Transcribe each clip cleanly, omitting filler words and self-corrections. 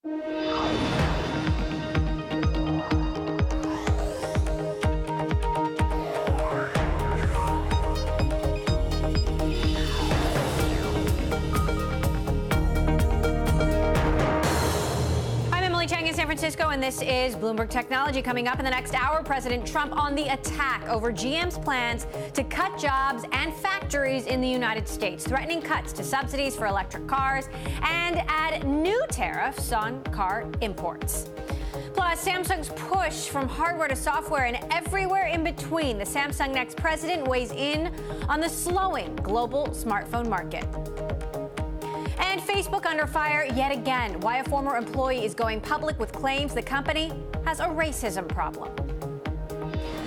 San Francisco, and this is Bloomberg Technology. Coming up in the next hour, President Trump on the attack over GM's plans to cut jobs and factories in the United States, threatening cuts to subsidies for electric cars and add new tariffs on car imports. Plus, Samsung's push from hardware to software and everywhere in between. The Samsung next president weighs in on the slowing global smartphone market. And Facebook under fire yet again. Why a former employee is going public with claims the company has a racism problem.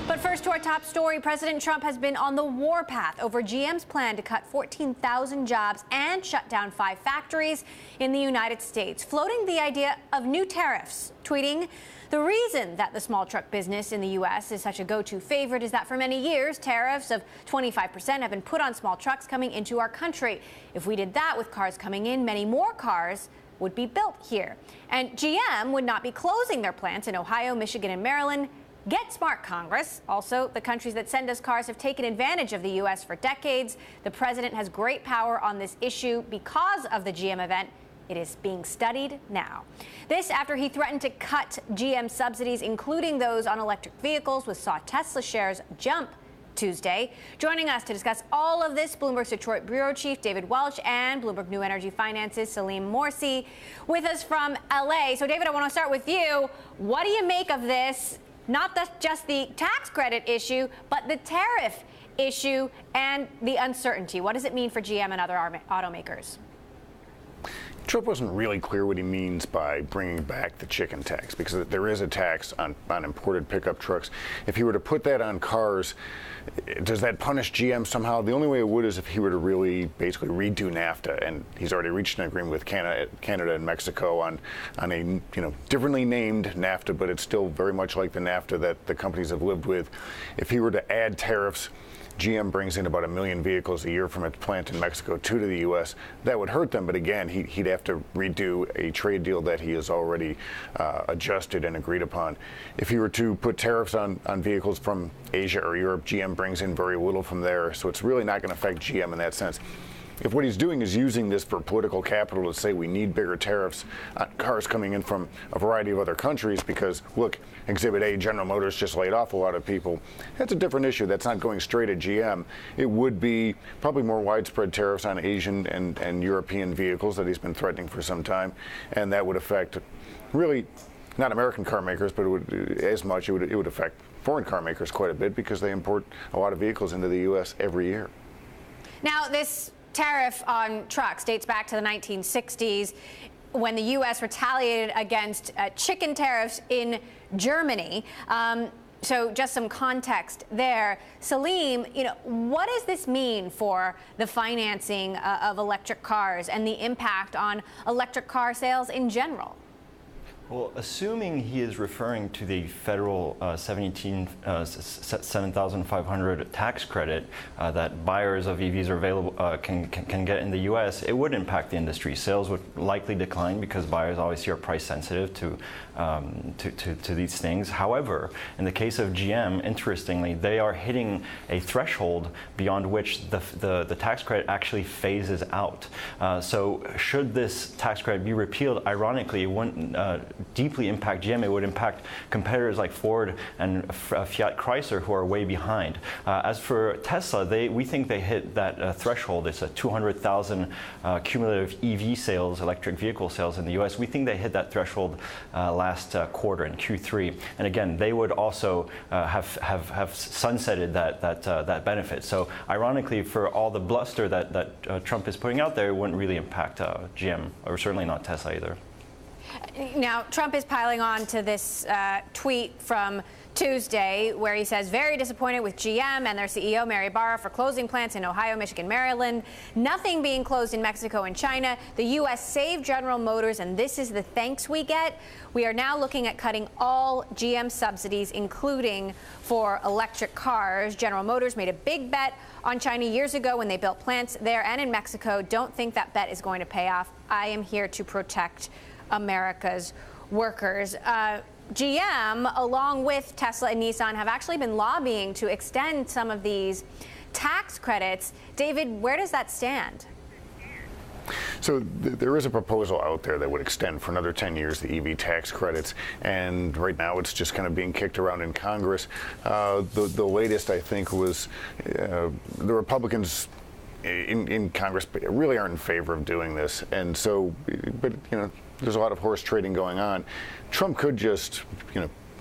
But first to our top story, President Trump has been on the warpath over GM's plan to cut 14,000 jobs and shut down 5 factories in the United States, floating the idea of new tariffs, tweeting, "The reason that the small truck business in the U.S. is such a go-to favorite is that for many years, tariffs of 25% have been put on small trucks coming into our country. If we did that with cars coming in, many more cars would be built here. And GM would not be closing their plants in Ohio, Michigan, and Maryland. Get smart, Congress. Also, the countries that send us cars have taken advantage of the U.S. for decades. The president has great power on this issue because of the GM event. It is being studied now." This after he threatened to cut GM subsidies, including those on electric vehicles, which saw Tesla shares jump Tuesday. Joining us to discuss all of this, Bloomberg's Detroit bureau chief David Welch and Bloomberg New Energy Finance's Salim Morsi with us from L.A. So, David, I want to start with you. What do you make of this? Not just the tax credit issue, but the tariff issue and the uncertainty. What does it mean for GM and other automakers? Trump wasn't really clear what he means by bringing back the chicken tax, because there is a tax on imported pickup trucks. If he were to put that on cars, does that punish GM somehow? The only way it would is if he were to really basically redo NAFTA, and he's already reached an agreement with Canada and Mexico on a differently named NAFTA, but it's still very much like the NAFTA that the companies have lived with. If he were to add tariffs, GM brings in about 1 million vehicles a year from its plant in Mexico to the U.S. That would hurt them, but again, he'd have to redo a trade deal that he has already adjusted and agreed upon. If he were to put tariffs on vehicles from Asia or Europe, GM brings in very little from there, so it's really not going to affect GM in that sense. If what he's doing is using this for political capital to say we need bigger tariffs on cars coming in from a variety of other countries because, look, Exhibit A, General Motors just laid off a lot of people, that's a different issue. That's not going straight at GM. It would be probably more widespread tariffs on Asian and European vehicles that he's been threatening for some time, and that would affect really not American car makers, but it would affect foreign car makers quite a bit because they import a lot of vehicles into the U.S. every year. Now, this tariff on trucks dates back to the 1960s when the U.S. retaliated against chicken tariffs in Germany. So just some context there. Salim, what does this mean for the financing of electric cars and the impact on electric car sales in general? Well, assuming he is referring to the federal 7,500 tax credit that buyers of EVs are available can get in the U.S., it would impact the industry. Sales would likely decline because buyers obviously are price sensitive to these things. However, in the case of GM, interestingly, they are hitting a threshold beyond which the tax credit actually phases out. So should this tax credit be repealed, ironically, it wouldn't deeply impact GM. It would impact competitors like Ford and Fiat Chrysler, who are way behind. As for Tesla, we think they hit that threshold. It's a 200,000 cumulative EV sales, electric vehicle sales in the U.S. We think they hit that threshold last quarter in Q3. And again, they would also have sunsetted that benefit. So ironically, for all the bluster that Trump is putting out there, it wouldn't really impact GM, or certainly not Tesla either. Now, Trump is piling on to this tweet from Tuesday, where he says very disappointed with GM and their CEO, Mary Barra, for closing plants in Ohio, Michigan, Maryland. Nothing being closed in Mexico and China. The U.S. saved General Motors, and this is the thanks we get. We are now looking at cutting all GM subsidies, including for electric cars. General Motors made a big bet on China years ago when they built plants there and in Mexico. Don't think that bet is going to pay off. I am here to protect America's workers. GM, along with Tesla and Nissan, have actually been lobbying to extend some of these tax credits. David, where does that stand? So there is a proposal out there that would extend for another 10 years the EV tax credits, and right now it's just kind of being kicked around in Congress. The latest, I think, was the Republicans in Congress really aren't in favor of doing this, and so, but there's a lot of horse trading going on. Trump could just,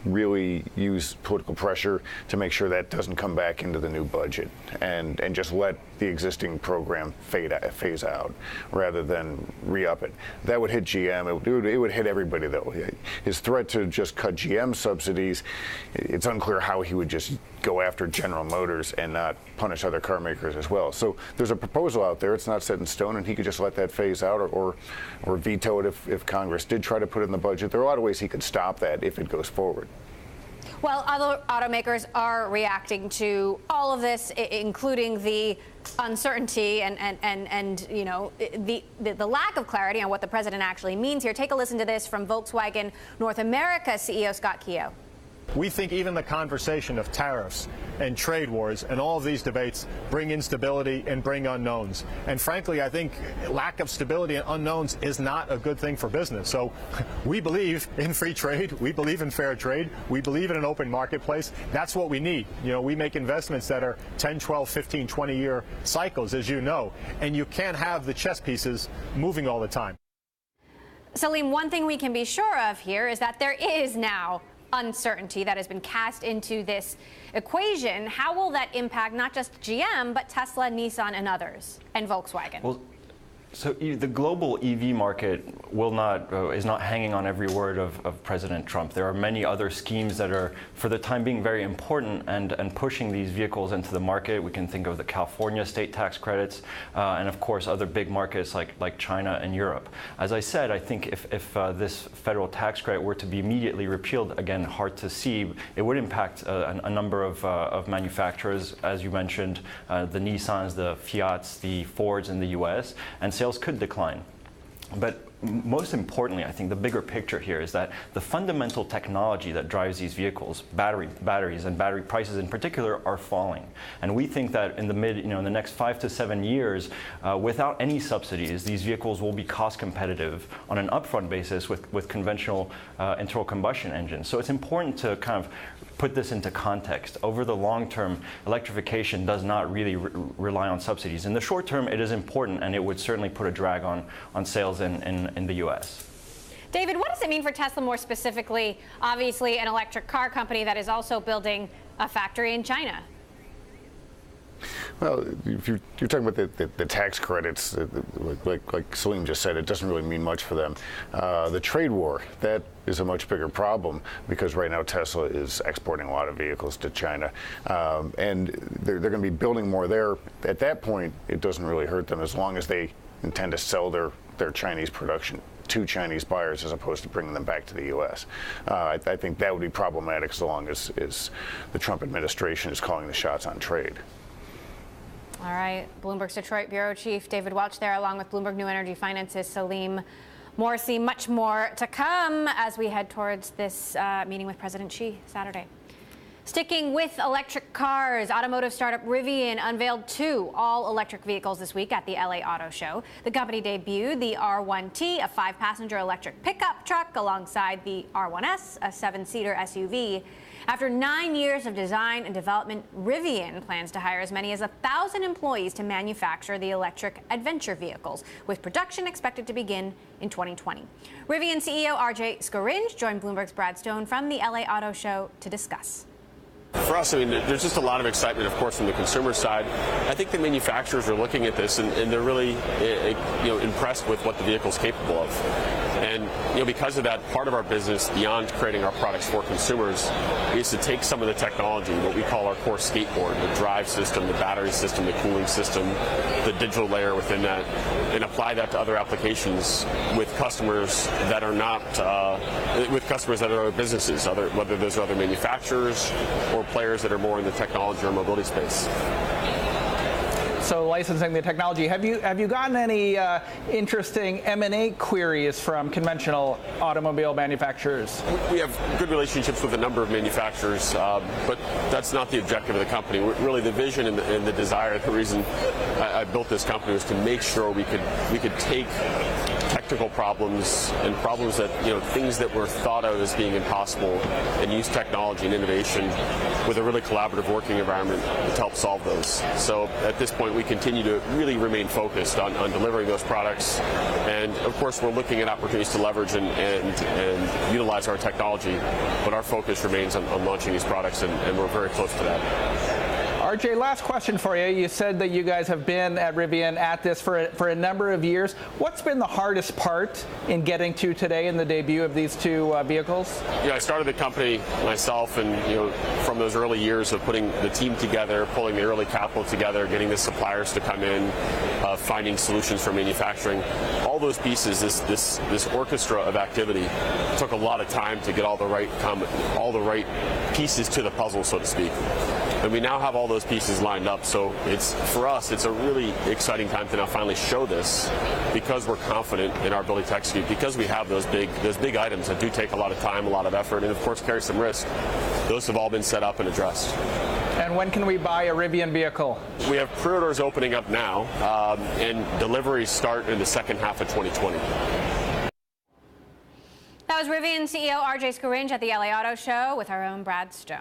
really use political pressure to make sure that doesn't come back into the new budget, and just let the existing program phase out rather than re-up it. That would hit GM. It would hit everybody, though. His threat to just cut GM subsidies, it's unclear how he would just go after General Motors and not punish other car makers as well. So there's a proposal out there. It's not set in stone, and he could just let that phase out or veto it if Congress did try to put it in the budget. There are a lot of ways he could stop that if it goes forward. Well, other automakers are reacting to all of this, including the uncertainty and the lack of clarity on what the president actually means here. Take a listen to this from Volkswagen North America CEO Scott Keogh. We think even the conversation of tariffs and trade wars and all of these debates bring instability and bring unknowns. And frankly, I think lack of stability and unknowns is not a good thing for business. So we believe in free trade. We believe in fair trade. We believe in an open marketplace. That's what we need. We make investments that are 10, 12, 15, 20-year cycles, as you know, and you can't have the chess pieces moving all the time. Salim, one thing we can be sure of here is that there is now uncertainty that has been cast into this equation. How will that impact not just GM, but Tesla, Nissan, and others, and Volkswagen? Well, so the global EV market is not hanging on every word of President Trump. There are many other schemes that are, for the time being, very important and pushing these vehicles into the market. We can think of the California state tax credits, and of course other big markets like China and Europe. As I said, I think if this federal tax credit were to be immediately repealed, again, hard to see, it would impact a number of manufacturers, as you mentioned, the Nissans, the Fiats, the Fords in the U.S., and sales could decline. But most importantly, I think the bigger picture here is that the fundamental technology that drives these vehicles, batteries and battery prices in particular, are falling. And we think that in the in the next 5 to 7 years, without any subsidies, these vehicles will be cost competitive on an upfront basis with conventional internal combustion engines. So it's important to kind of put this into context. Over the long term, electrification does not really rely on subsidies. In the short term, it is important, and it would certainly put a drag on sales in the U.S. David, what does it mean for Tesla more specifically? Obviously, an electric car company that is also building a factory in China. Well, if you're talking about the tax credits, like Salim just said, it doesn't really mean much for them. The trade war, that is a much bigger problem because right now Tesla is exporting a lot of vehicles to China, and they're going to be building more there. At that point, it doesn't really hurt them as long as they intend to sell their Chinese production to Chinese buyers as opposed to bringing them back to the U.S. I think that would be problematic so long as the Trump administration is calling the shots on trade. All right, Bloomberg's Detroit Bureau Chief David Welch there, along with Bloomberg New Energy Finance's Salim Morsi. Much more to come as we head towards this meeting with President Xi Saturday. Sticking with electric cars, automotive startup Rivian unveiled 2 all-electric vehicles this week at the LA Auto Show. The company debuted the R1T, a 5-passenger electric pickup truck, alongside the R1S, a 7-seater SUV. After 9 years of design and development, Rivian plans to hire as many as 1,000 employees to manufacture the electric adventure vehicles, with production expected to begin in 2020. Rivian CEO RJ Scaringe joined Bloomberg's Brad Stone from the LA Auto Show to discuss. For us, I mean, there's just a lot of excitement, of course, from the consumer side. I think the manufacturers are looking at this and they're really, impressed with what the vehicle's capable of. And because of that, part of our business, beyond creating our products for consumers, is to take some of the technology, what we call our core skateboard, the drive system, the battery system, the cooling system, the digital layer within that, and apply that to other applications with customers that are not, with customers that are other businesses, whether those are other manufacturers or players that are more in the technology or mobility space. So licensing the technology. Have you gotten any interesting M&A queries from conventional automobile manufacturers? We have good relationships with a number of manufacturers, but that's not the objective of the company. Really, the vision and the desire, the reason I built this company was to make sure we could take technical problems and problems that, things that were thought of as being impossible, and use technology and innovation with a really collaborative working environment to help solve those. So at this point, we continue to really remain focused on delivering those products. And of course, we're looking at opportunities to leverage and utilize our technology, but our focus remains on launching these products, and we're very close to that. RJ, last question for you. You said that you guys have been at Rivian at this for a number of years. What's been the hardest part in getting to today in the debut of these two vehicles? I started the company myself, and from those early years of putting the team together, pulling the early capital together, getting the suppliers to come in, finding solutions for manufacturing, all those pieces, this orchestra of activity took a lot of time to get all the right pieces to the puzzle, so to speak. And we now have all those pieces lined up, so for us it's a really exciting time to now finally show this, because we're confident in our ability to execute, because we have those big items that do take a lot of time, a lot of effort, and of course carry some risk. Those have all been set up and addressed. And when can we buy a Rivian vehicle? We have pre-orders opening up now, and deliveries start in the second half of 2020. That was Rivian CEO RJ Scaringe at the LA Auto Show with our own Brad Stone.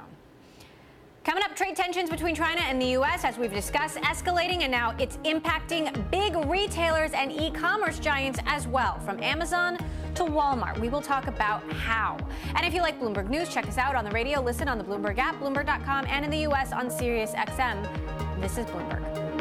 Coming up, trade tensions between China and the U.S., as we've discussed, escalating, and now it's impacting big retailers and e-commerce giants as well, from Amazon to Walmart. We will talk about how. And if you like Bloomberg News, check us out on the radio, listen on the Bloomberg app, Bloomberg.com, and in the U.S. on Sirius XM. This is Bloomberg.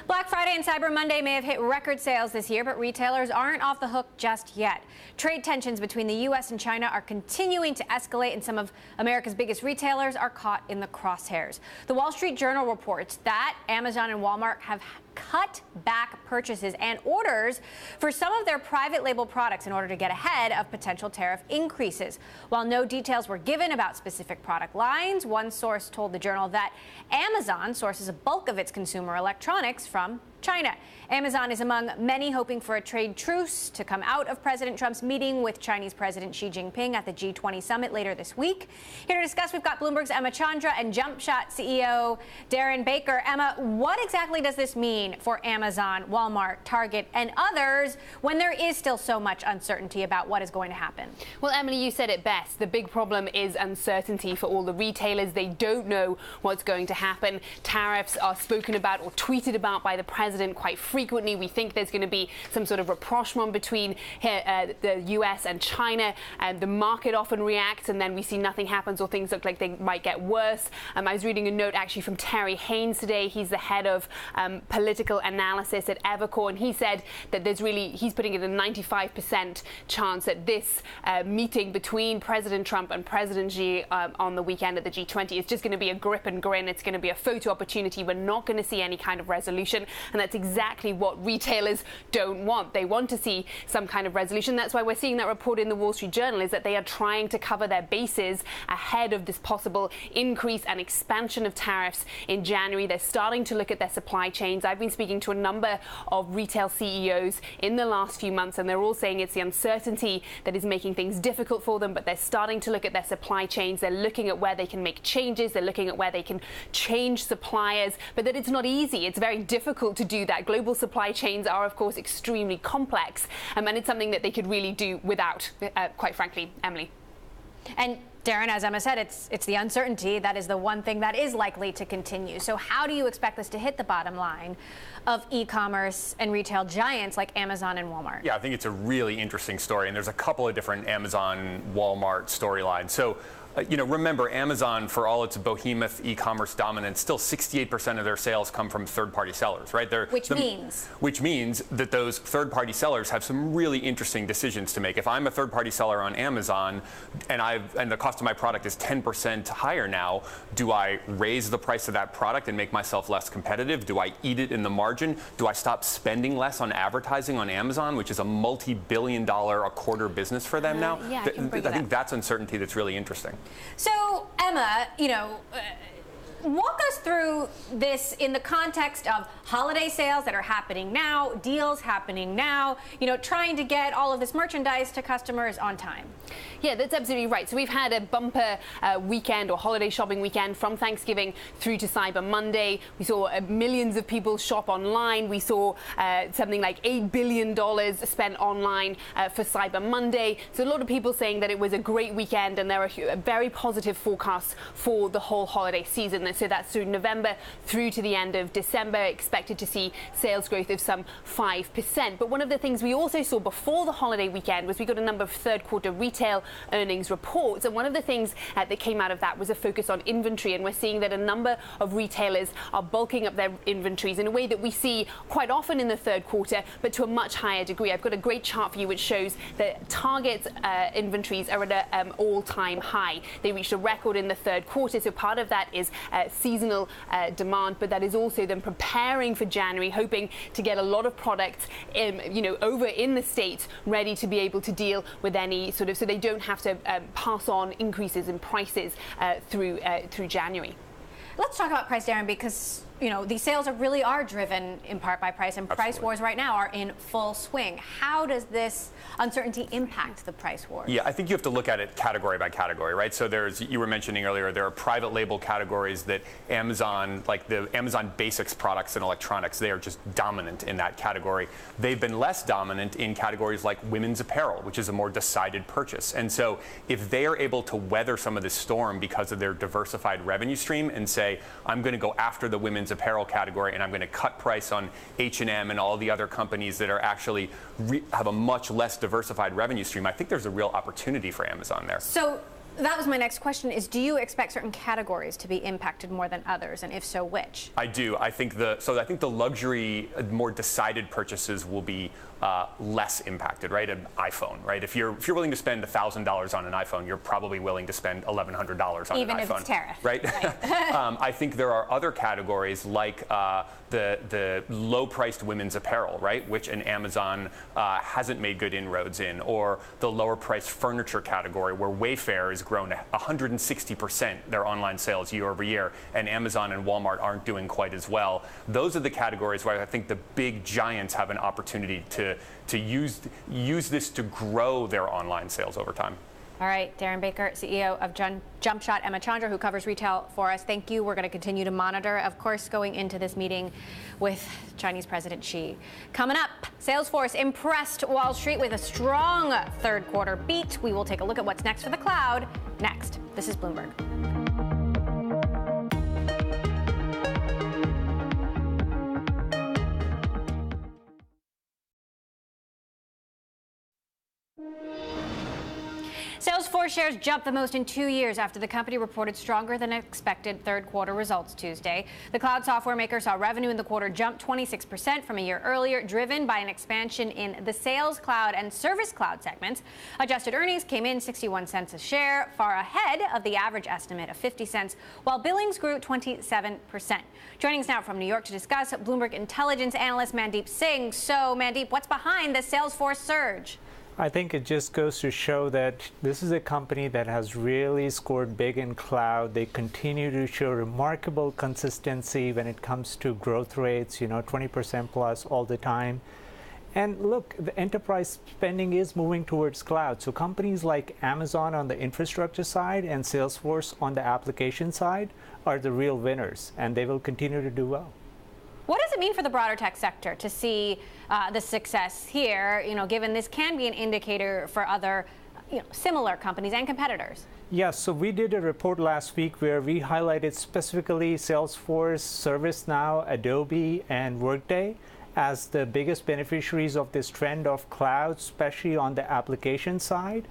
Black Friday and Cyber Monday may have hit record sales this year, but retailers aren't off the hook just yet. Trade tensions between the U.S. and China are continuing to escalate, and some of America's biggest retailers are caught in the crosshairs. The Wall Street Journal reports that Amazon and Walmart have cut back purchases and orders for some of their private label products in order to get ahead of potential tariff increases. While no details were given about specific product lines, one source told the Journal that Amazon sources a bulk of its consumer electronics from China. Amazon is among many hoping for a trade truce to come out of President Trump's meeting with Chinese President Xi Jinping at the G20 summit later this week. Here to discuss, we've got Bloomberg's Emma Chandra and JumpShot CEO Darren Baker. Emma, what exactly does this mean for Amazon, Walmart, Target, and others when there is still so much uncertainty about what is going to happen? Well, Emily, you said it best. The big problem is uncertainty for all the retailers. They don't know what's going to happen. Tariffs are spoken about or tweeted about by the president quite frequently. We think there's going to be some sort of rapprochement between the US and China, and the market often reacts, and then we see nothing happens or things look like they might get worse. I was reading a note actually from Terry Haynes today. He's the head of political analysis at Evercore, and he said that he's putting it a 95% chance that this meeting between President Trump and President Xi on the weekend at the G20 is just going to be a grip and grin. It's going to be a photo opportunity. We're not going to see any kind of resolution, and that's exactly what retailers don't want. They want to see some kind of resolution. That's why we're seeing that report in the Wall Street Journal, is that they are trying to cover their bases ahead of this possible increase and expansion of tariffs in January. They're starting to look at their supply chains. I've been speaking to a number of retail CEOs in the last few months, and they're all saying it's the uncertainty that is making things difficult for them, but they're starting to look at their supply chains. They're looking at where they can make changes. They're looking at where they can change suppliers, but that it's not easy. It's very difficult difficult to do that. Global supply chains are, of course, extremely complex, and it's something that they could really do without, quite frankly, Emily. And Darren, as Emma said, it's the uncertainty that is the one thing that is likely to continue. So how do you expect this to hit the bottom line of e-commerce and retail giants like Amazon and Walmart? Yeah, I think it's a really interesting story, and there's a couple of different Amazon, Walmart storylines. So, remember, Amazon, for all its behemoth e-commerce dominance, still 68% of their sales come from third-party sellers, right? Which means that those third-party sellers have some really interesting decisions to make. If I'm a third-party seller on Amazon and the cost of my product is 10% higher now, do I raise the price of that product and make myself less competitive? Do I eat it in the margin? Do I stop spending less on advertising on Amazon, which is a multi-billion-dollar a quarter business for them now? Yeah, I think that's uncertainty that's really interesting. So, Emma, walk us through this in the context of holiday sales that are happening now, deals happening now, trying to get all of this merchandise to customers on time. Yeah, that's absolutely right. So we've had a bumper weekend or holiday shopping weekend from Thanksgiving through to Cyber Monday. We saw millions of people shop online. We saw something like $8 billion spent online for Cyber Monday. So a lot of people saying that it was a great weekend, and there are very positive forecasts for the whole holiday season. And so that's through November through to the end of December, expected to see sales growth of some 5%. But one of the things we also saw before the holiday weekend was we got a number of third quarter retail earnings reports, and one of the things that came out of that was a focus on inventory, and we're seeing that a number of retailers are bulking up their inventories in a way that we see quite often in the third quarter, but to a much higher degree. I've got a great chart for you which shows that Target's inventories are at an all-time high. They reached a record in the third quarter, so part of that is seasonal demand, but that is also them preparing for January, hoping to get a lot of products over in the States ready to be able to deal with any so they don't have to pass on increases in prices through January. Let's talk about price, Darren, because these sales really are driven in part by price, and price wars right now are in full swing. How does this uncertainty impact the price wars? Yeah, I think you have to look at it category by category, right? So you were mentioning earlier, there are private label categories that Amazon, like the Amazon Basics products and electronics, they are just dominant in that category. They've been less dominant in categories like women's apparel, which is a more decided purchase. And so if they are able to weather some of this storm because of their diversified revenue stream and say, I'm going to go after the women's apparel category and I'm going to cut price on H&M and all the other companies that are actually have a much less diversified revenue stream, I think there's a real opportunity for Amazon there. So that was my next question, is do you expect certain categories to be impacted more than others, and if so, which? I do. I think the luxury, more decided purchases will be less impacted, right? An iPhone, right? If you're willing to spend $1,000 on an iPhone, you're probably willing to spend $1,100 on an iPhone. Even if it's tariff. Right? I think there are other categories like the low-priced women's apparel, right? Which an Amazon hasn't made good inroads in, or the lower-priced furniture category where Wayfair has grown 160% their online sales year over year, and Amazon and Walmart aren't doing quite as well. Those are the categories where I think the big giants have an opportunity to use this to grow their online sales over time. All right, Darren Baker, CEO of Jump Shot, Emma Chandra, who covers retail for us. Thank you. We're going to continue to monitor, of course, going into this meeting with Chinese President Xi. Coming up, Salesforce impressed Wall Street with a strong third quarter beat. We will take a look at what's next for the cloud next. This is Bloomberg. Salesforce shares jumped the most in 2 years after the company reported stronger than expected third quarter results Tuesday. The cloud software maker saw revenue in the quarter jump 26% from a year earlier, driven by an expansion in the Sales Cloud and Service Cloud segments. Adjusted earnings came in 61 cents a share, far ahead of the average estimate of 50 cents, while billings grew 27%. Joining us now from New York to discuss, Bloomberg intelligence analyst Mandeep Singh. So, Mandeep, what's behind the Salesforce surge? I think it just goes to show that this is a company that has really scored big in cloud. They continue to show remarkable consistency when it comes to growth rates, 20% plus all the time. And look, the enterprise spending is moving towards cloud. So companies like Amazon on the infrastructure side and Salesforce on the application side are the real winners, and they will continue to do well. What does it mean for the broader tech sector to see the success here, given this can be an indicator for other similar companies and competitors? Yes, so we did a report last week where we highlighted specifically Salesforce, ServiceNow, Adobe, and Workday as the biggest beneficiaries of this trend of cloud, especially on the application side.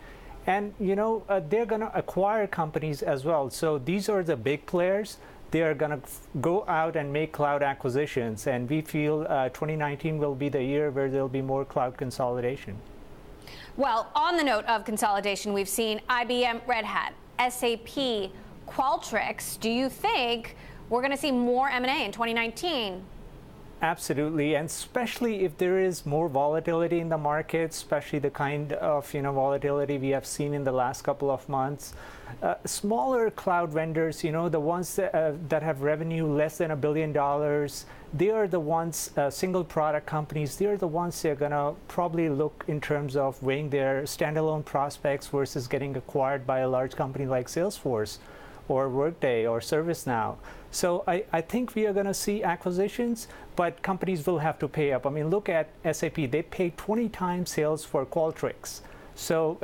And they're going to acquire companies as well. So these are the big players. They are going to go out and make cloud acquisitions. And we feel 2019 will be the year where there'll be more cloud consolidation. Well, on the note of consolidation, we've seen IBM, Red Hat, SAP, Qualtrics. Do you think we're going to see more M&A in 2019? Absolutely, and especially if there is more volatility in the market, especially the kind of volatility we have seen in the last couple of months. Smaller cloud vendors, the ones that have revenue less than $1 billion, they are the ones, single product companies, they are the ones that are going to probably look in terms of weighing their standalone prospects versus getting acquired by a large company like Salesforce or Workday or ServiceNow. So I think we are going to see acquisitions, but companies will have to pay up. I mean, look at SAP. They paid 20 times sales for Qualtrics. So,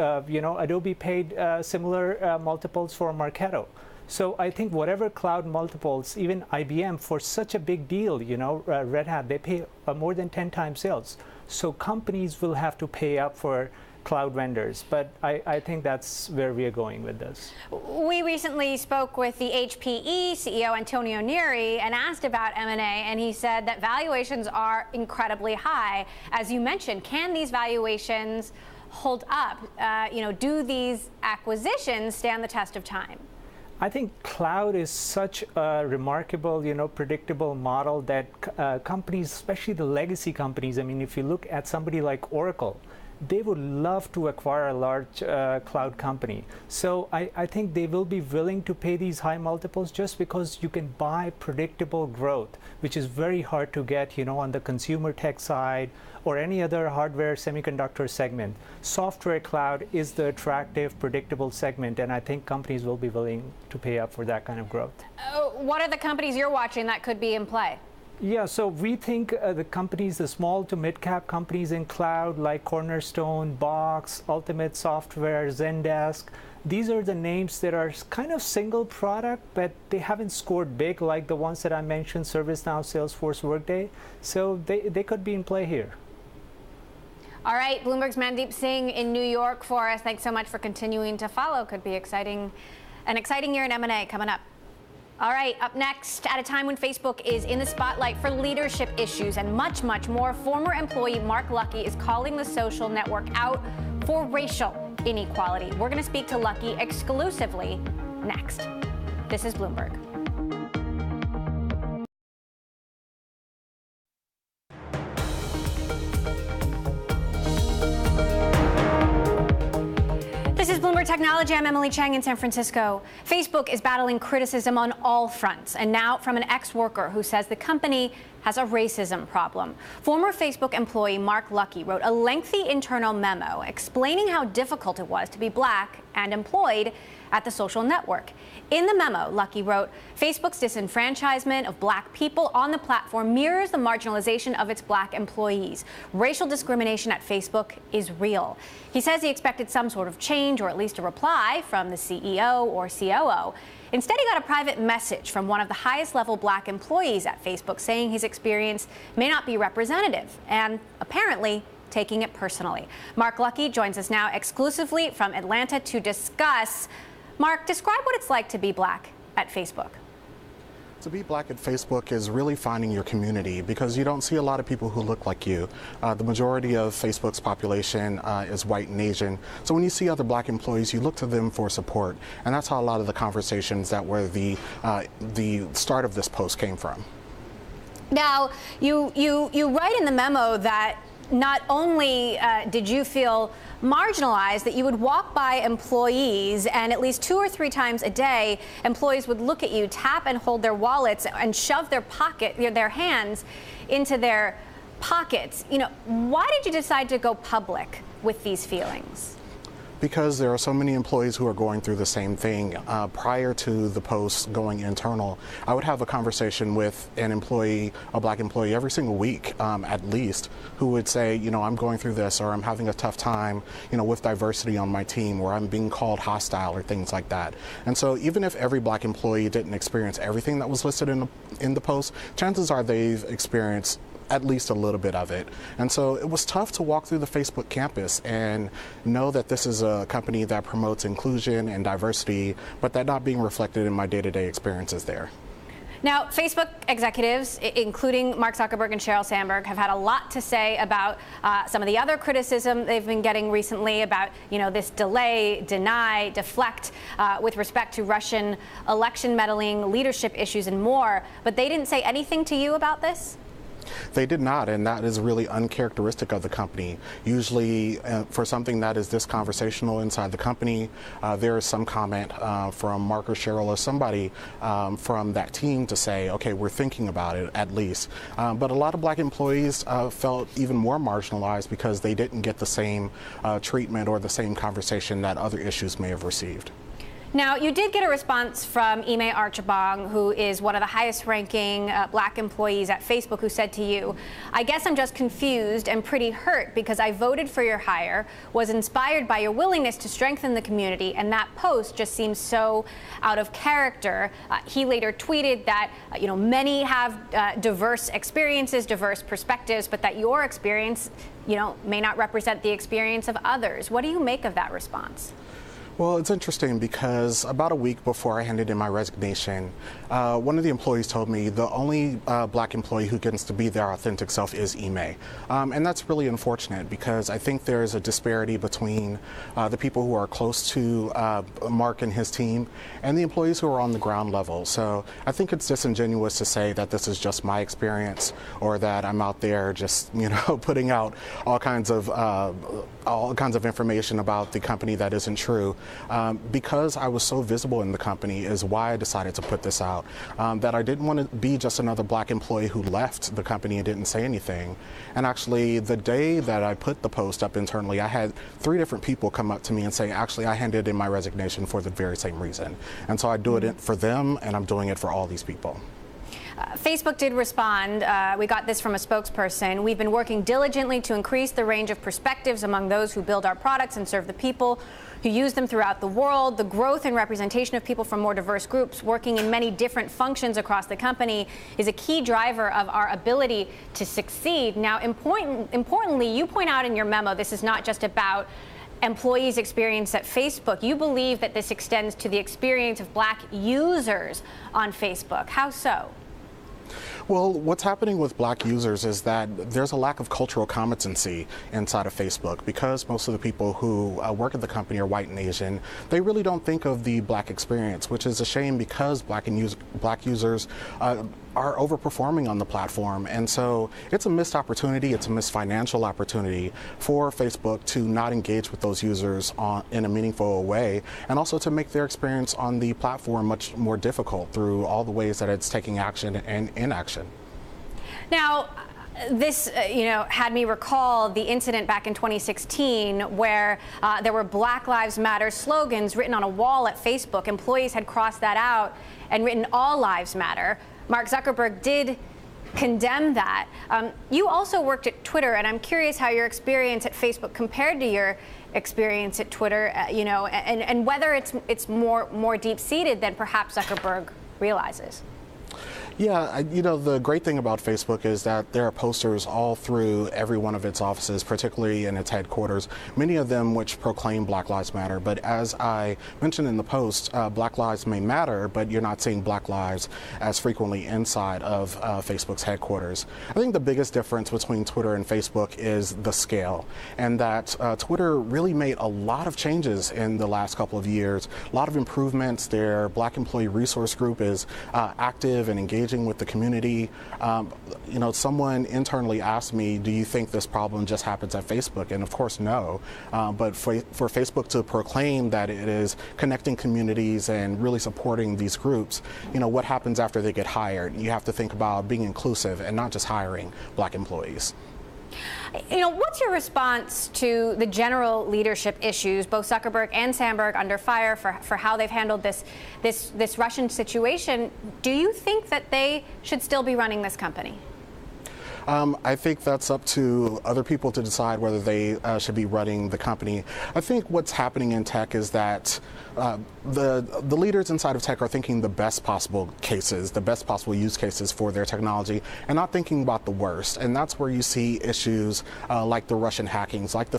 Adobe paid similar multiples for Marketo. So I think whatever cloud multiples, even IBM, for such a big deal, Red Hat, they pay more than 10 times sales. So companies will have to pay up for cloud vendors, but I think that's where we are going with this. We recently spoke with the HPE CEO, Antonio Neri, and asked about M&A, and he said that valuations are incredibly high. As you mentioned, can these valuations hold up? Do these acquisitions stand the test of time? I think cloud is such a remarkable, predictable model that companies, especially the legacy companies, I mean, if you look at somebody like Oracle, they would love to acquire a large cloud company. So I think they will be willing to pay these high multiples just because you can buy predictable growth, which is very hard to get, on the consumer tech side or any other hardware semiconductor segment. Software cloud is the attractive, predictable segment, and I think companies will be willing to pay up for that kind of growth. What are the companies you're watching that could be in play? Yeah, so we think the small to mid-cap companies in cloud like Cornerstone, Box, Ultimate Software, Zendesk, these are the names that are kind of single product, but they haven't scored big like the ones that I mentioned, ServiceNow, Salesforce, Workday. So they could be in play here. All right, Bloomberg's Mandeep Singh in New York for us. Thanks so much for continuing to follow. Could be an exciting year in M&A coming up. All right, up next, at a time when Facebook is in the spotlight for leadership issues and much, much more, former employee Mark Lucky is calling the social network out for racial inequality. We're going to speak to Lucky exclusively next. This is Bloomberg. This is Bloomberg Technology. I'm Emily Chang in San Francisco. Facebook is battling criticism on all fronts, and now from an ex-worker who says the company has a racism problem. Former Facebook employee Mark Lucky wrote a lengthy internal memo explaining how difficult it was to be black and employed at the social network. In the memo, Lucky wrote, Facebook's disenfranchisement of black people on the platform mirrors the marginalization of its black employees. Racial discrimination at Facebook is real. He says he expected some sort of change or at least a reply from the CEO or COO. Instead, he got a private message from one of the highest level black employees at Facebook saying his experience may not be representative and apparently taking it personally. Mark Lucky joins us now exclusively from Atlanta to discuss. Mark, describe what it's like to be black at Facebook. To be black at Facebook is really finding your community because you don't see a lot of people who look like you. The majority of Facebook's population is white and Asian. So when you see other black employees, you look to them for support. And that's how a lot of the conversations that were the start of this post came from. Now, you write in the memo that not only did you feel marginalized, that you would walk by employees and at least 2 or 3 times a day, employees would look at you, tap and hold their wallets and shove their hands into their pockets. Why did you decide to go public with these feelings? because there are so many employees who are going through the same thing. Prior to the post going internal, I would have a conversation with an employee, a black employee, every single week at least, who would say, you know, I'm going through this, or I'm having a tough time, you know, with diversity on my team, or I'm being called hostile, or things like that. And so even if every black employee didn't experience everything that was listed in the post, chances are they've experienced at least a little bit of it. And so it was tough to walk through the Facebook campus and know that this is a company that promotes inclusion and diversity, but that not being reflected in my day-to-day experiences there. Now, Facebook executives, including Mark Zuckerberg and Sheryl Sandberg, have had a lot to say about some of the other criticism they've been getting recently about, you know, this delay, deny, deflect with respect to Russian election meddling, leadership issues, and more. But they didn't say anything to you about this? They did not, and that is really uncharacteristic of the company. Usually, for something that is this conversational inside the company, there is some comment from Mark or Sheryl or somebody from that team to say, okay, we're thinking about it at least. But a lot of black employees felt even more marginalized because they didn't get the same treatment or the same conversation that other issues may have received. Now, you did get a response from Ime Archibong, who is one of the highest-ranking black employees at Facebook, who said to you, I guess I'm just confused and pretty hurt because I voted for your hire, was inspired by your willingness to strengthen the community, and that post just seems so out of character. He later tweeted that, you know, many have diverse experiences, diverse perspectives, but that your experience, you know, may not represent the experience of others. What do you make of that response? Well, it's interesting because about a week before I handed in my resignation, one of the employees told me the only black employee who gets to be their authentic self is Ime. And that's really unfortunate because I think there's a disparity between the people who are close to Mark and his team and the employees who are on the ground level. So I think it's disingenuous to say that this is just my experience or that I'm out there just, you know, putting out all kinds of information about the company that isn't true. Because I was so visible in the company is why I decided to put this out. That I didn't want to be just another black employee who left the company and didn't say anything. And actually, the day that I put the post up internally, I had 3 different people come up to me and say, actually, I handed in my resignation for the very same reason. And so I do it for them, and I'm doing it for all these people. Facebook did respond. We got this from a spokesperson. We've been working diligently to increase the range of perspectives among those who build our products and serve the people who use them throughout the world. The growth and representation of people from more diverse groups working in many different functions across the company is a key driver of our ability to succeed. Now, importantly, you point out in your memo, this is not just about employees' experience at Facebook. You believe that this extends to the experience of black users on Facebook. How so? Well, what's happening with black users is that there's a lack of cultural competency inside of Facebook because most of the people who work at the company are white and Asian. They really don't think of the black experience, which is a shame because black users are overperforming on the platform. And so it's a missed opportunity, it's a missed financial opportunity for Facebook to not engage with those users in a meaningful way, and also to make their experience on the platform much more difficult through all the ways that it's taking action and inaction. Now, this, had me recall the incident back in 2016 where there were Black Lives Matter slogans written on a wall at Facebook. Employees had crossed that out and written All Lives Matter. Mark Zuckerberg did condemn that. You also worked at Twitter, and I'm curious how your experience at Facebook compared to your experience at Twitter, and whether it's more deep-seated than perhaps Zuckerberg realizes. Yeah, the great thing about Facebook is that there are posters all through every one of its offices, particularly in its headquarters, many of them which proclaim Black Lives Matter. But as I mentioned in the post, Black Lives may matter, but you're not seeing Black lives as frequently inside of Facebook's headquarters. I think the biggest difference between Twitter and Facebook is the scale, and that Twitter really made a lot of changes in the last couple of years, a lot of improvements. Their Black Employee Resource Group is active and engaged with the community. Someone internally asked me, do you think this problem just happens at Facebook? And of course, no. But for Facebook to proclaim that it is connecting communities and really supporting these groups, what happens after they get hired? You have to think about being inclusive and not just hiring Black employees. What's your response to the general leadership issues, both Zuckerberg and Sandberg under fire for how they've handled this Russian situation? Do you think that they should still be running this company? I think that's up to other people to decide whether they should be running the company. I think what's happening in tech is that the leaders inside of tech are thinking the best possible cases, the best possible use cases for their technology, and not thinking about the worst. And that's where you see issues like the Russian hackings, like the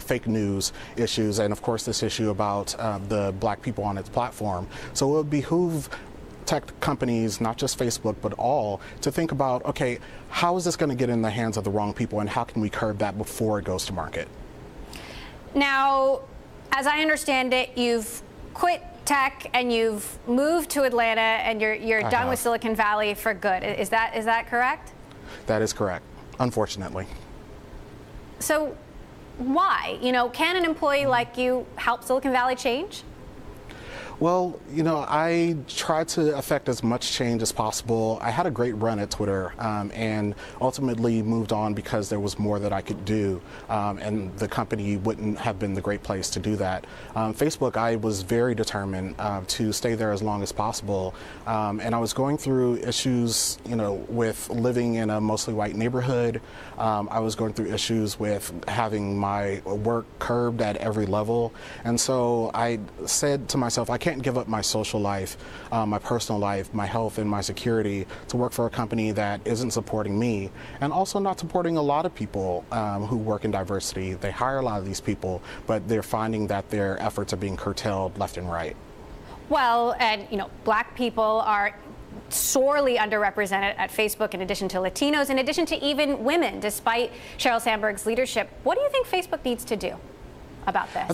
fake news issues, and of course this issue about the black people on its platform. So it would behoove tech companies, not just Facebook, but all, to think about, okay, how is this going to get in the hands of the wrong people, and how can we curb that before it goes to market? Now, as I understand it, you've quit tech and you've moved to Atlanta, and you're done with Silicon Valley for good. Is that correct? That is correct, unfortunately. So why? Can an employee like you help Silicon Valley change? Well, I tried to affect as much change as possible. I had a great run at Twitter and ultimately moved on because there was more that I could do, and the company wouldn't have been the great place to do that. Facebook, I was very determined to stay there as long as possible, and I was going through issues, with living in a mostly white neighborhood. I was going through issues with having my work curbed at every level, and so I said to myself, I can't give up my social life, my personal life, my health, and my security to work for a company that isn't supporting me, and also not supporting a lot of people who work in diversity. They hire a lot of these people, but they're finding that their efforts are being curtailed left and right. Well, and black people are sorely underrepresented at Facebook, in addition to Latinos, in addition to even women, despite Sheryl Sandberg's leadership. What do you think Facebook needs to do about this?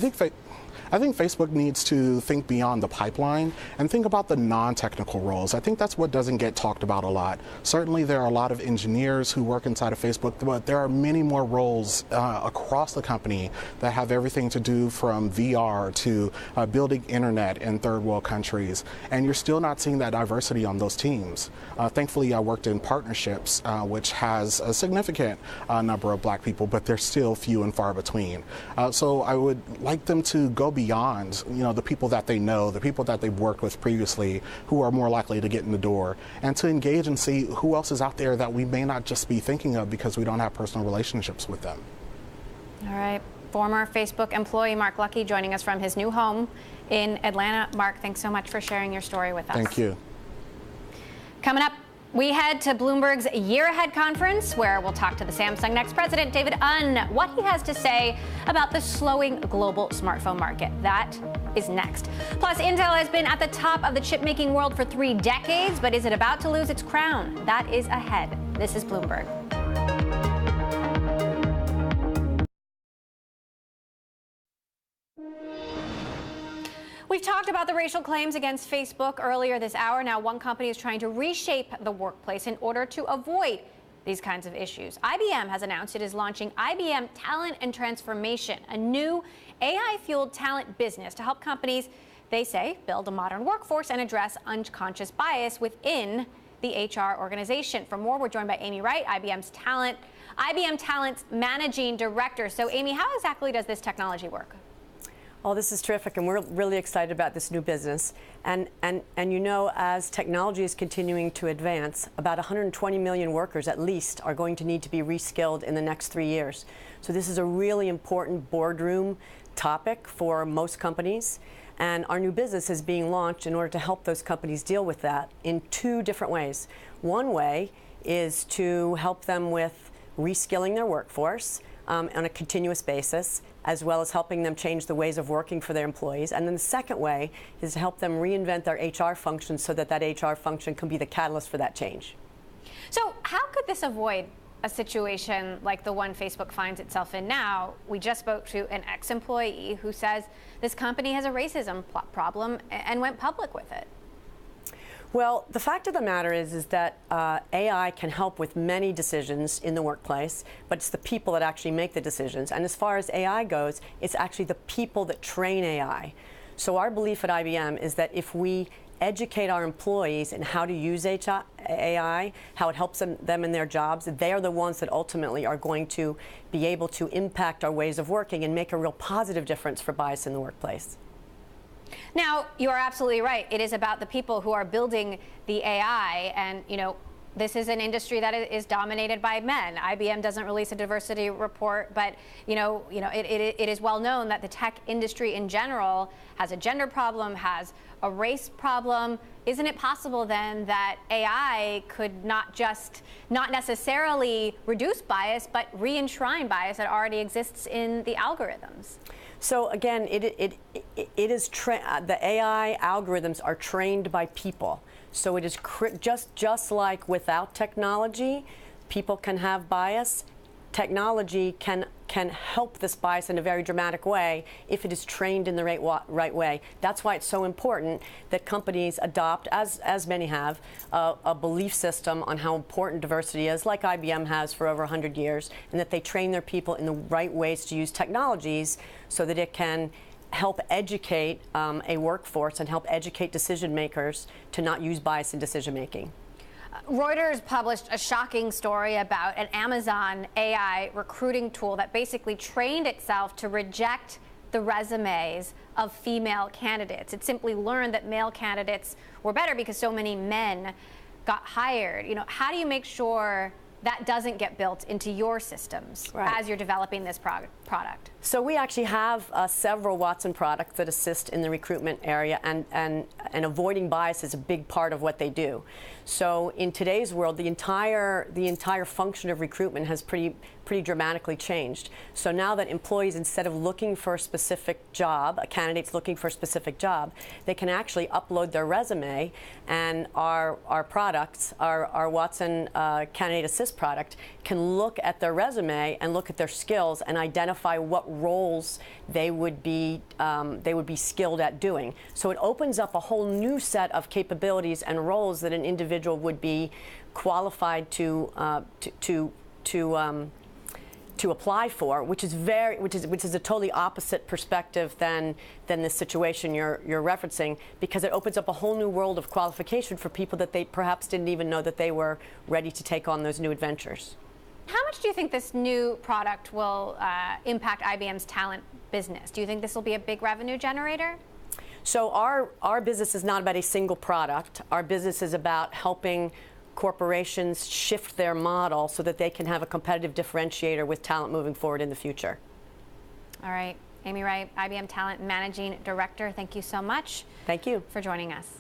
I think Facebook needs to think beyond the pipeline and think about the non-technical roles. I think that's what doesn't get talked about a lot. Certainly there are a lot of engineers who work inside of Facebook, but there are many more roles across the company that have everything to do from VR to building internet in third world countries. And you're still not seeing that diversity on those teams. Thankfully, I worked in partnerships, which has a significant number of black people, but they're still few and far between. So I would like them to go beyond, the people that they know, the people that they've worked with previously, who are more likely to get in the door, and to engage and see who else is out there that we may not just be thinking of because we don't have personal relationships with them. All right. Former Facebook employee Mark Luckey joining us from his new home in Atlanta. Mark, thanks so much for sharing your story with us. Thank you. Coming up, we head to Bloomberg's Year Ahead conference, where we'll talk to the Samsung next president, David Unn, what he has to say about the slowing global smartphone market. That is next. Plus, Intel has been at the top of the chip-making world for 3 decades, but is it about to lose its crown? That is ahead. This is Bloomberg. We've talked about the racial claims against Facebook earlier this hour. Now, one company is trying to reshape the workplace in order to avoid these kinds of issues. IBM has announced it is launching IBM Talent and Transformation, a new AI-fueled talent business to help companies, they say, build a modern workforce and address unconscious bias within the HR organization. For more, we're joined by Amy Wright, IBM Talent's managing director. So, Amy, how exactly does this technology work? Oh, this is terrific, and we're really excited about this new business. And as technology is continuing to advance, about 120 million workers at least are going to need to be reskilled in the next 3 years. So this is a really important boardroom topic for most companies. And our new business is being launched in order to help those companies deal with that in 2 different ways. One way is to help them with reskilling their workforce on a continuous basis, as well as helping them change the ways of working for their employees. And then the second way is to help them reinvent their HR function so that HR function can be the catalyst for that change. So how could this avoid a situation like the one Facebook finds itself in now? We just spoke to an ex-employee who says this company has a racism problem and went public with it. Well, the fact of the matter is that AI can help with many decisions in the workplace, but it's the people that actually make the decisions. And as far as AI goes, it's actually the people that train AI. So our belief at IBM is that if we educate our employees in how to use AI, how it helps them in their jobs. They are the ones that ultimately are going to be able to impact our ways of working and make a real positive difference for bias in the workplace. Now, you are absolutely right. It is about the people who are building the AI, and this is an industry that is dominated by men. IBM doesn't release a diversity report, but it is well known that the tech industry in general has a gender problem, has a race problem. Isn't it possible then that AI could not necessarily reduce bias, but re-enshrine bias that already exists in the algorithms? So again, the AI algorithms are trained by people. So it is just like without technology, people can have bias. Technology can help this bias in a very dramatic way if it is trained in the right way. That's why it's so important that companies adopt, as many have, a belief system on how important diversity is, like IBM has for over 100 years, and that they train their people in the right ways to use technologies so that it can help educate a workforce and help educate decision makers to not use bias in decision making. Reuters published a shocking story about an Amazon AI recruiting tool that basically trained itself to reject the resumes of female candidates. It simply learned that male candidates were better because so many men got hired. How do you make sure that doesn't get built into your systems as you're developing this product? So we actually have several Watson products that assist in the recruitment area, and avoiding bias is a big part of what they do. So in today's world, the entire function of recruitment has pretty dramatically changed. So now that employees, instead of looking for a specific job, candidates looking for a specific job, they can actually upload their resume, and our products, our Watson Candidate Assist product, can look at their resume and look at their skills and identify what roles they would be skilled at doing. So it opens up a whole new set of capabilities and roles that an individual would be qualified to apply for, which is a totally opposite perspective than the situation you're referencing, because it opens up a whole new world of qualification for people that they perhaps didn't even know that they were ready to take on those new adventures. How much do you think this new product will impact IBM's talent business? Do you think this will be a big revenue generator? So our business is not about a single product. Our business is about helping corporations shift their model so that they can have a competitive differentiator with talent moving forward in the future. All right. Amy Wright, IBM Talent Managing Director, thank you so much. Thank you for joining us.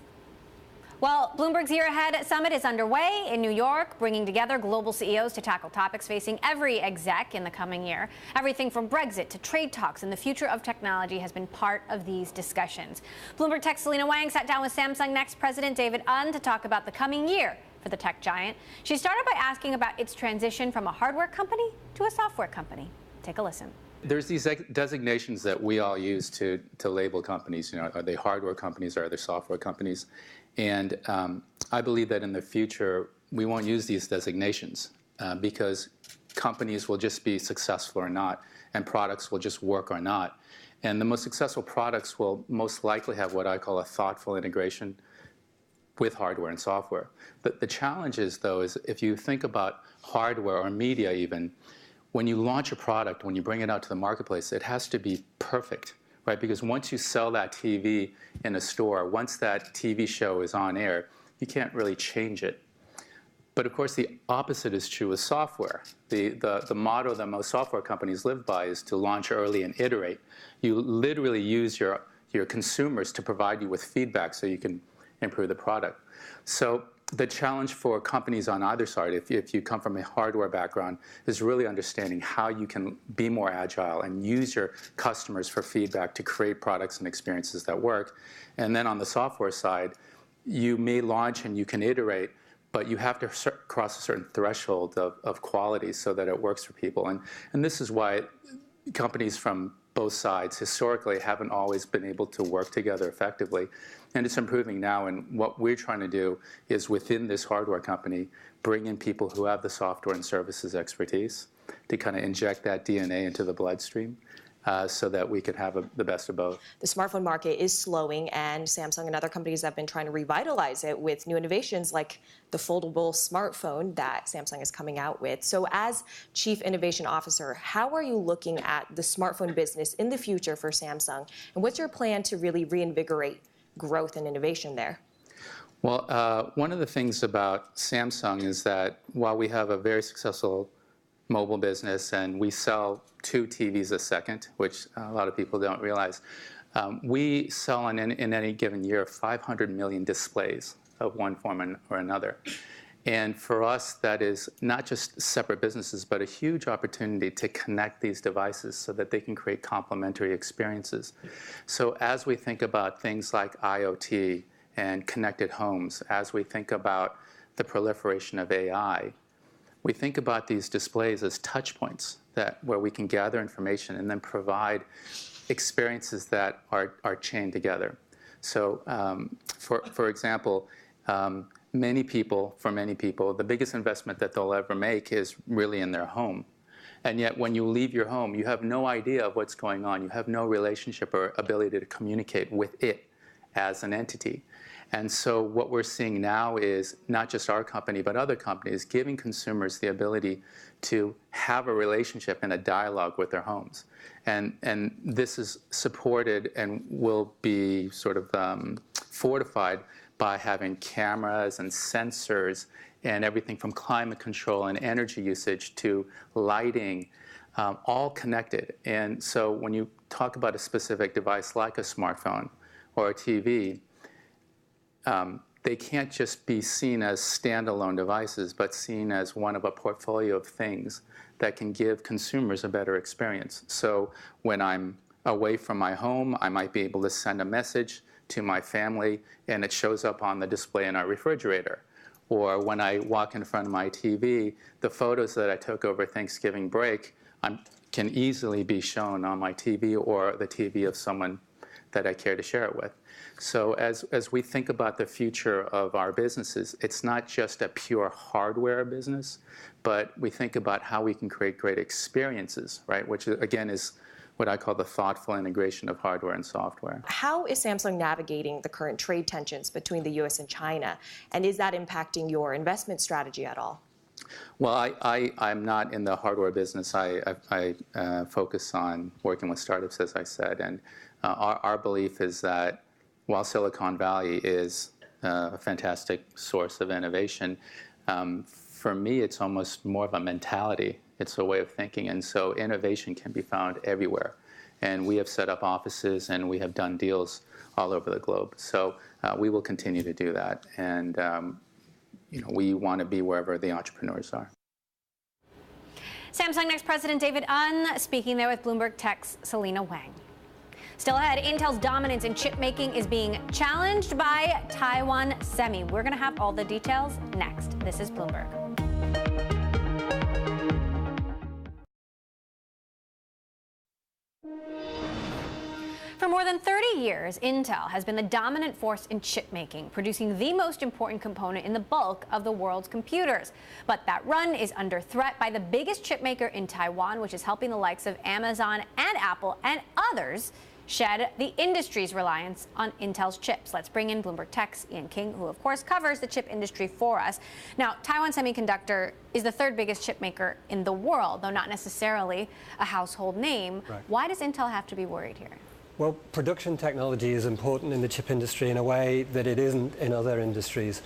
Well, Bloomberg's Year Ahead Summit is underway in New York, bringing together global CEOs to tackle topics facing every exec in the coming year. Everything from Brexit to trade talks and the future of technology has been part of these discussions. Bloomberg Tech's Selena Wang sat down with Samsung Next President David Un to talk about the coming year for the tech giant. She started by asking about its transition from a hardware company to a software company. Take a listen. There's these designations that we all use to label companies. Are they hardware companies or are they software companies? And I believe that in the future, we won't use these designations because companies will just be successful or not, and products will just work or not. And the most successful products will most likely have what I call a thoughtful integration with hardware and software. The challenge is, though, is if you think about hardware or media even, when you launch a product, when you bring it out to the marketplace, it has to be perfect. Right, because once you sell that TV in a store, once that TV show is on air, you can't really change it. But of course, the opposite is true with software. The motto that most software companies live by is to launch early and iterate. You literally use your consumers to provide you with feedback so you can improve the product. So the challenge for companies on either side, if you come from a hardware background, is really understanding how you can be more agile and use your customers for feedback to create products and experiences that work. And then on the software side, you may launch and you can iterate, but you have to cross a certain threshold of quality so that it works for people. And this is why companies from both sides historically haven't always been able to work together effectively. And it's improving now, and what we're trying to do is within this hardware company, bring in people who have the software and services expertise to kind of inject that DNA into the bloodstream so that we could have the best of both. The smartphone market is slowing, and Samsung and other companies have been trying to revitalize it with new innovations like the foldable smartphone that Samsung is coming out with. So as Chief Innovation Officer, how are you looking at the smartphone business in the future for Samsung? And what's your plan to really reinvigorate growth and innovation there? Well, one of the things about Samsung is that while we have a very successful mobile business and we sell 2 TVs a second, which a lot of people don't realize, we sell in any given year 500 million displays of one form or another. And for us, that is not just separate businesses, but a huge opportunity to connect these devices so that they can create complementary experiences. So as we think about things like IoT and connected homes, as we think about the proliferation of AI, we think about these displays as touch points where we can gather information and then provide experiences that are chained together. So for example, many people, the biggest investment that they'll ever make is really in their home. And yet when you leave your home, you have no idea of what's going on. You have no relationship or ability to communicate with it as an entity. And so what we're seeing now is not just our company, but other companies giving consumers the ability to have a relationship and a dialogue with their homes. And this is supported and will be sort of fortified by having cameras and sensors and everything from climate control and energy usage to lighting, all connected. And so when you talk about a specific device like a smartphone or a TV, they can't just be seen as standalone devices, but seen as one of a portfolio of things that can give consumers a better experience. So when I'm away from my home, I might be able to send a message to my family, and it shows up on the display in our refrigerator. Or when I walk in front of my TV, the photos that I took over Thanksgiving break can easily be shown on my TV or the TV of someone that I care to share it with. So as we think about the future of our businesses, it's not just a pure hardware business, but we think about how we can create great experiences, right? Which again is what I call the thoughtful integration of hardware and software. How is Samsung navigating the current trade tensions between the U.S. and China? And is that impacting your investment strategy at all? Well, I'm not in the hardware business. I focus on working with startups, as I said. And our belief is that while Silicon Valley is a fantastic source of innovation, for me, it's almost more of a mentality. It's a way of thinking. And so innovation can be found everywhere. And we have set up offices and we have done deals all over the globe. So we will continue to do that. And we want to be wherever the entrepreneurs are. Samsung next president David Ng speaking there with Bloomberg Tech's Selena Wang. Still ahead, Intel's dominance in chip making is being challenged by Taiwan Semi. We're going to have all the details next. This is Bloomberg. For more than 30 years, Intel has been the dominant force in chip making, producing the most important component in the bulk of the world's computers. But that run is under threat by the biggest chip maker in Taiwan, which is helping the likes of Amazon and Apple and others shed the industry's reliance on Intel's chips. Let's bring in Bloomberg Tech's Ian King, who of course covers the chip industry for us. Now, Taiwan Semiconductor is the 3rd biggest chip maker in the world, though not necessarily a household name. Right. Why does Intel have to be worried here? Well, production technology is important in the chip industry in a way that it isn't in other industries.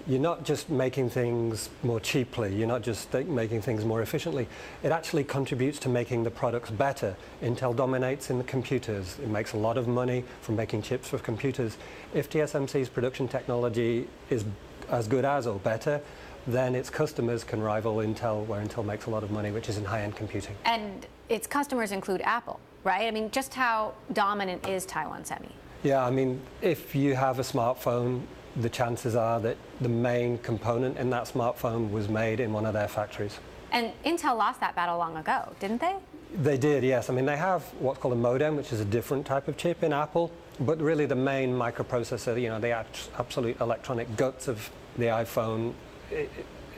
You're not just making things more cheaply, you're not just making things more efficiently. It actually contributes to making the products better. Intel dominates in the computers. It makes a lot of money from making chips for computers. If TSMC's production technology is as good as or better, then its customers can rival Intel, where Intel makes a lot of money, which is in high-end computing. And its customers include Apple, right? I mean, just how dominant is Taiwan Semi? Yeah, I mean, if you have a smartphone, the chances are that the main component in that smartphone was made in one of their factories. And Intel lost that battle long ago, didn't they? They did, yes. I mean, they have what's called a modem, which is a different type of chip in Apple, but really the main microprocessor, the absolute electronic guts of the iPhone,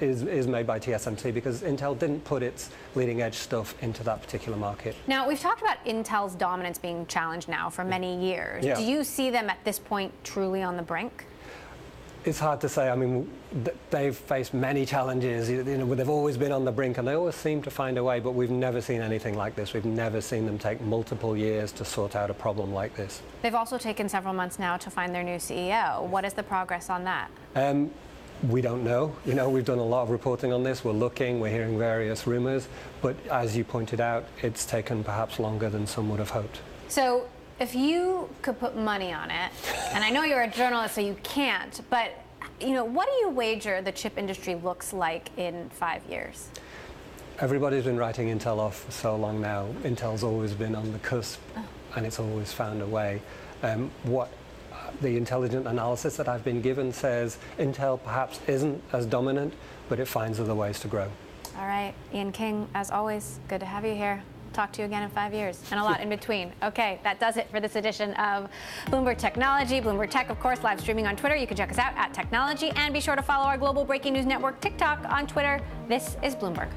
is made by TSMC because Intel didn't put its leading edge stuff into that particular market. Now, we've talked about Intel's dominance being challenged now for many years. Yeah. Do you see them at this point truly on the brink? It's hard to say. I mean, they've faced many challenges. You know, they've always been on the brink, and they always seem to find a way, but we've never seen anything like this. We've never seen them take multiple years to sort out a problem like this. They've also taken several months now to find their new CEO. What is the progress on that? We don't know. You know, we've done a lot of reporting on this. We're looking, we're hearing various rumors, but as you pointed out, it's taken perhaps longer than some would have hoped. So, if you could put money on it, and I know you're a journalist, so you can't, but you know, what do you wager the chip industry looks like in 5 years? Everybody's been writing Intel off for so long now. Intel's always been on the cusp, and it's always found a way. What the intelligent analysis that I've been given says Intel perhaps isn't as dominant, but it finds other ways to grow. All right, Ian King, as always, good to have you here. Talk to you again in 5 years, and a lot in between. Okay, that does it for this edition of Bloomberg Technology. Bloomberg Tech, of course, live streaming on Twitter. You can check us out at Technology, and be sure to follow our global breaking news network, TikTok, on Twitter. This is Bloomberg.